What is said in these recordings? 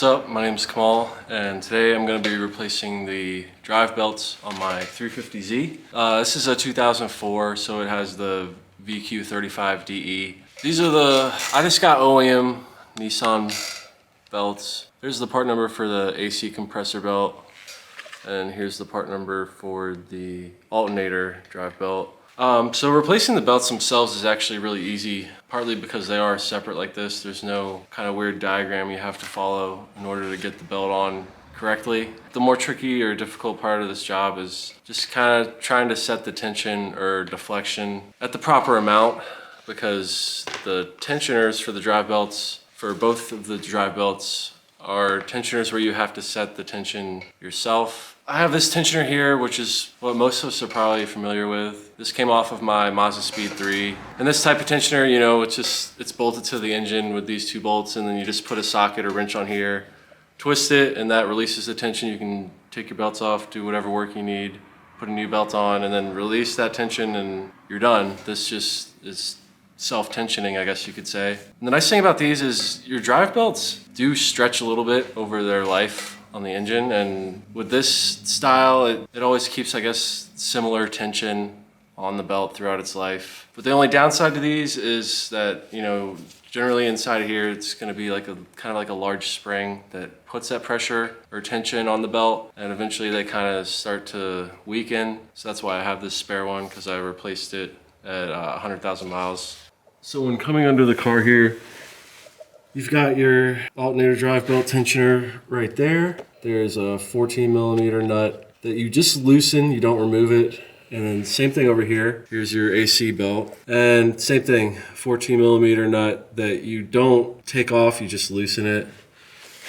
What's up? My name's Kamal, and today I'm going to be replacing the drive belts on my 350Z. This is a 2004, so it has the VQ35DE. These are I just got OEM Nissan belts. There's the part number for the AC compressor belt, and here's the part number for the alternator drive belt. So replacing the belts themselves is actually really easy, partly because they are separate like this. There's no kind of weird diagram you have to follow in order to get the belt on correctly. The more tricky or difficult part of this job is just kind of trying to set the tension or deflection at the proper amount, because the tensioners for the drive belts, for both of the drive belts, are tensioners where you have to set the tension yourself. I have this tensioner here, which is what most of us are probably familiar with. This came off of my Mazda Speed 3. And this type of tensioner, you know, it's bolted to the engine with these two bolts, and then you just put a socket or wrench on here, twist it, and that releases the tension. You can take your belts off, do whatever work you need, put a new belt on, and then release that tension, and you're done. This just is self-tensioning, I guess you could say. And the nice thing about these is your drive belts do stretch a little bit over their life on the engine, and with this style, it always keeps, I guess, similar tension on the belt throughout its life. But the only downside to these is that, you know, generally inside of here, it's going to be like kind of like a large spring that puts that pressure or tension on the belt, and eventually they kind of start to weaken. So that's why I have this spare one, because I replaced it at 100,000 miles. So when coming under the car here, you've got your alternator drive belt tensioner right there. There's a 14 millimeter nut that you just loosen, you don't remove it. And then same thing over here. Here's your AC belt. And same thing, 14 millimeter nut that you don't take off, you just loosen it.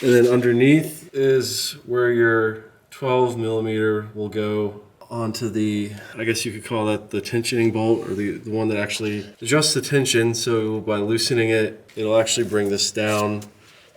And then underneath is where your 12 millimeter will go onto the, I guess you could call that the tensioning bolt, or the one that actually adjusts the tension. So by loosening it, it'll actually bring this down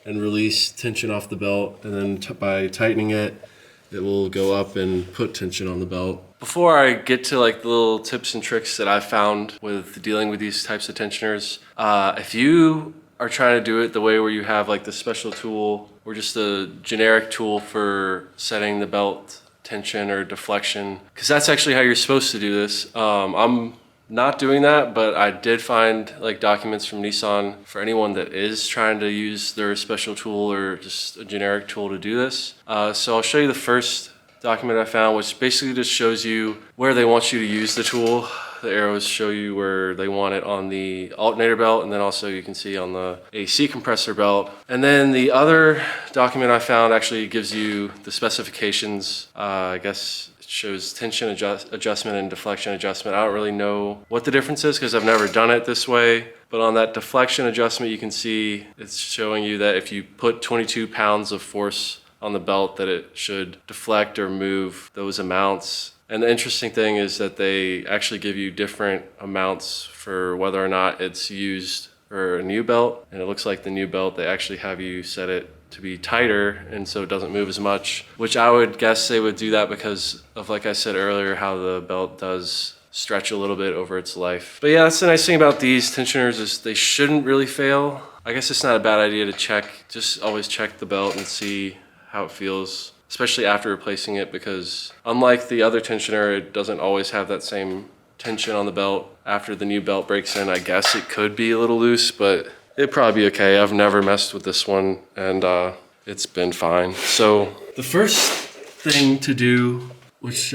and release tension off the belt. And then by tightening it, it will go up and put tension on the belt. Before I get to like the little tips and tricks that I've found with dealing with these types of tensioners, if you are trying to do it the way where you have like the special tool or just a generic tool for setting the belt tension or deflection, because that's actually how you're supposed to do this. I'm not doing that, but I did find like documents from Nissan for anyone that is trying to use their special tool or just a generic tool to do this. So I'll show you the first document I found, which basically just shows you where they want you to use the tool. The arrows show you where they want it on the alternator belt, and then also you can see on the AC compressor belt. And then the other document I found actually gives you the specifications. I guess it shows tension adjustment and deflection adjustment. I don't really know what the difference is because I've never done it this way. But on that deflection adjustment, you can see it's showing you that if you put 22 pounds of force on the belt, that it should deflect or move those amounts. And the interesting thing is that they actually give you different amounts for whether or not it's used for a new belt. And it looks like the new belt, they actually have you set it to be tighter, and so it doesn't move as much, which I would guess they would do that because of, like I said earlier, how the belt does stretch a little bit over its life. But yeah, that's the nice thing about these tensioners, is they shouldn't really fail. I guess it's not a bad idea to check, just always check the belt and see how it feels, especially after replacing it, because unlike the other tensioner, it doesn't always have that same tension on the belt. After the new belt breaks in, I guess it could be a little loose, but it'd probably be okay. I've never messed with this one, and it's been fine. So the first thing to do, which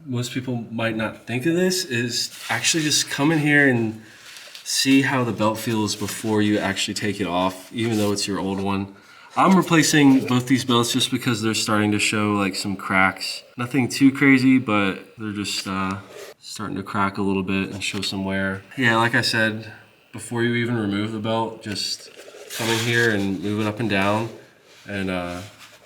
most people might not think of this, is actually just come in here and see how the belt feels before you actually take it off, even though it's your old one. I'm replacing both these belts just because they're starting to show like some cracks. Nothing too crazy, but they're just starting to crack a little bit and show some wear. Yeah, like I said, before you even remove the belt, just come in here and move it up and down. And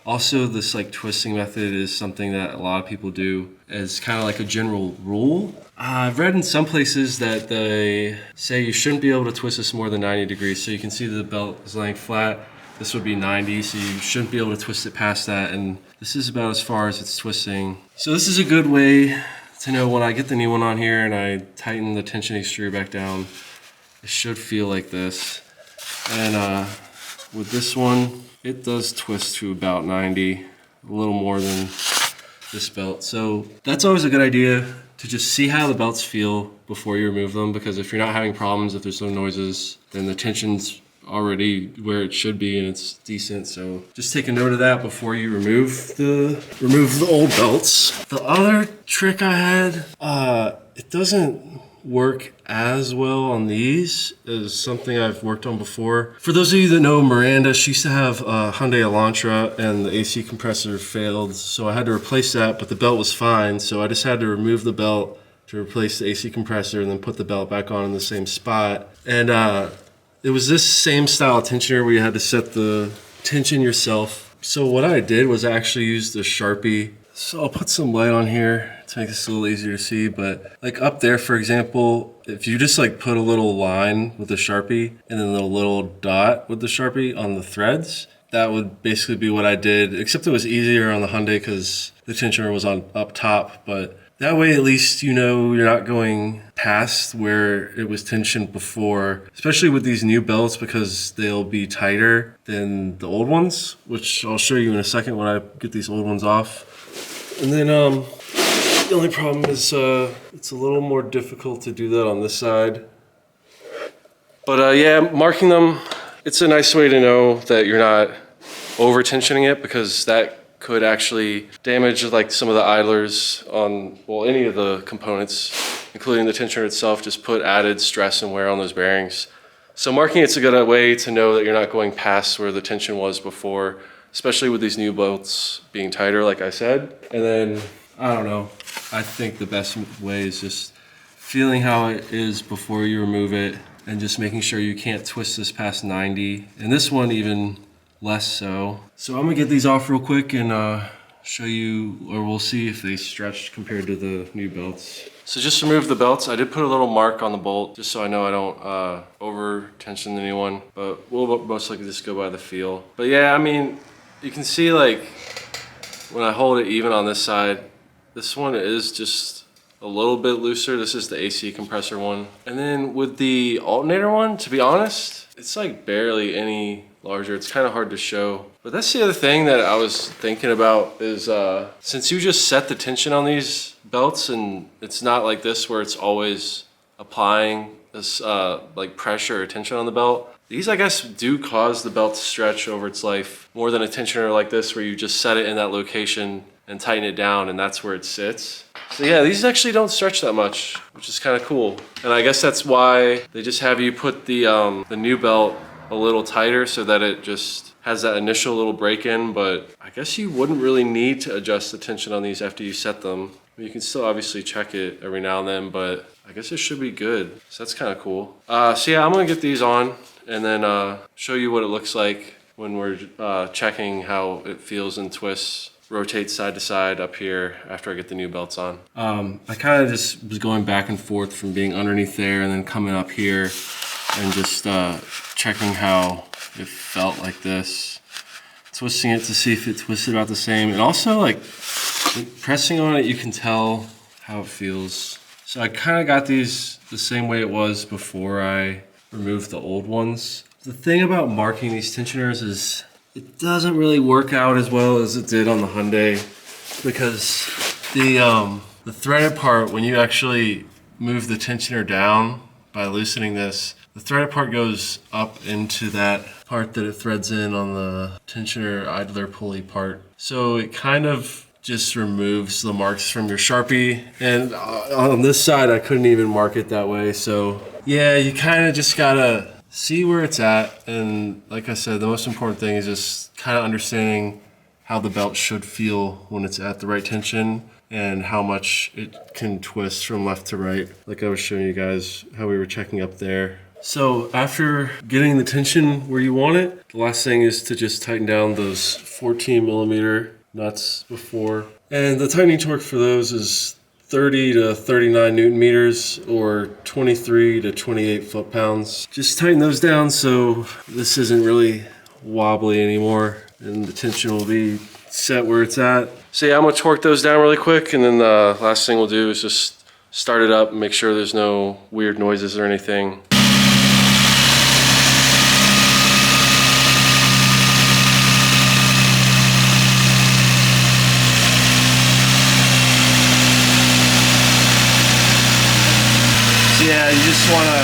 also this like twisting method is something that a lot of people do as kind of like a general rule. I've read in some places that they say you shouldn't be able to twist this more than 90 degrees. So you can see the belt is laying flat. This would be 90, so you shouldn't be able to twist it past that, and this is about as far as it's twisting. So this is a good way to know when I get the new one on here and I tighten the tensioning screw back down, it should feel like this. And with this one, it does twist to about 90, a little more than this belt. So that's always a good idea to just see how the belts feel before you remove them, because if you're not having problems, if there's no noises, then the tension's already where it should be and it's decent. So just take a note of that before you remove the old belts. The other trick I had, it doesn't work as well on these as something I've worked on before. For those of you that know Miranda, she used to have a Hyundai Elantra and the AC compressor failed, so I had to replace that, but the belt was fine, so I just had to remove the belt to replace the AC compressor and then put the belt back on in the same spot. And it was this same style of tensioner where you had to set the tension yourself. So what I did was I actually used a Sharpie. So I'll put some light on here to make this a little easier to see, but like up there, for example, if you just like put a little line with the Sharpie and then a little dot with the Sharpie on the threads, that would basically be what I did, except it was easier on the Hyundai because the tensioner was on up top, but that way at least you know you're not going past where it was tensioned before, especially with these new belts because they'll be tighter than the old ones, which I'll show you in a second when I get these old ones off. And then the only problem is it's a little more difficult to do that on this side. But yeah, marking them, it's a nice way to know that you're not over tensioning it, because that could actually damage like some of the idlers on, well, any of the components, including the tensioner itself, just put added stress and wear on those bearings. So marking it's a good way to know that you're not going past where the tension was before, especially with these new bolts being tighter, like I said. And then, I don't know, I think the best way is just feeling how it is before you remove it and just making sure you can't twist this past 90. And this one even less so. So I'm gonna get these off real quick and show you, or we'll see if they stretched compared to the new belts. So just remove the belts. I did put a little mark on the bolt just so I know I don't over tension the new one, but we'll most likely just go by the feel. But yeah, I mean, you can see like when I hold it even on this side, this one is just a little bit looser. This is the AC compressor one. And then with the alternator one, to be honest, it's like barely any larger. It's kind of hard to show. But that's the other thing that I was thinking about is since you just set the tension on these belts and it's not like this where it's always applying this like pressure or tension on the belt, these I guess do cause the belt to stretch over its life more than a tensioner like this where you just set it in that location and tighten it down and that's where it sits. So yeah, these actually don't stretch that much, which is kind of cool. And I guess that's why they just have you put the new belt a little tighter so that it just has that initial little break-in, but I guess you wouldn't really need to adjust the tension on these after you set them. You can still obviously check it every now and then, but I guess it should be good. So that's kind of cool. So yeah, I'm gonna get these on and then show you what it looks like when we're checking how it feels and twists, rotates side to side up here after I get the new belts on. I kind of just was going back and forth from being underneath there and then coming up here and just checking how it felt like this. Twisting it to see if it twisted about the same. And also like pressing on it, you can tell how it feels. So I kind of got these the same way it was before I removed the old ones. The thing about marking these tensioners is it doesn't really work out as well as it did on the Hyundai, because the threaded part, when you actually move the tensioner down by loosening this, the threaded part goes up into that part that it threads in on the tensioner idler pulley part. So it kind of just removes the marks from your Sharpie. And on this side, I couldn't even mark it that way. So yeah, you kind of just gotta see where it's at. And like I said, the most important thing is just kind of understanding how the belt should feel when it's at the right tension and how much it can twist from left to right. Like I was showing you guys how we were checking up there. So after getting the tension where you want it, the last thing is to just tighten down those 14mm nuts before. And the tightening torque for those is 30 to 39 Newton meters or 23 to 28 foot-pounds. Just tighten those down so this isn't really wobbly anymore and the tension will be set where it's at. So yeah, I'm gonna torque those down really quick, and then the last thing we'll do is just start it up and make sure there's no weird noises or anything. just want to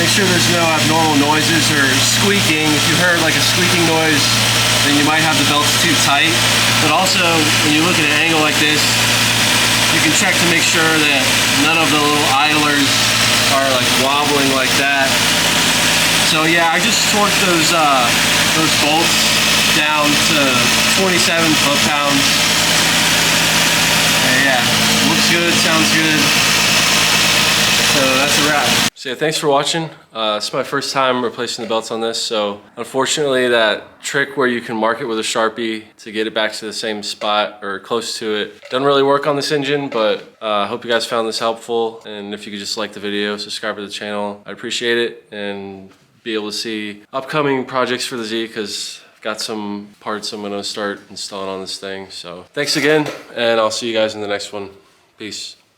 make sure there's no abnormal noises or squeaking. If you heard like a squeaking noise, then you might have the belts too tight. But also, when you look at an angle like this, you can check to make sure that none of the little idlers are like wobbling like that. So yeah, I just torqued those bolts down to 27 foot-pounds. And yeah, looks good, sounds good. So that's a wrap. So yeah, thanks for watching. It's my first time replacing the belts on this, so unfortunately that trick where you can mark it with a Sharpie to get it back to the same spot or close to it doesn't really work on this engine, but I hope you guys found this helpful, and if you could just like the video, subscribe to the channel, I'd appreciate it, and be able to see upcoming projects for the Z, because I've got some parts I'm gonna start installing on this thing. So thanks again, and I'll see you guys in the next one. Peace.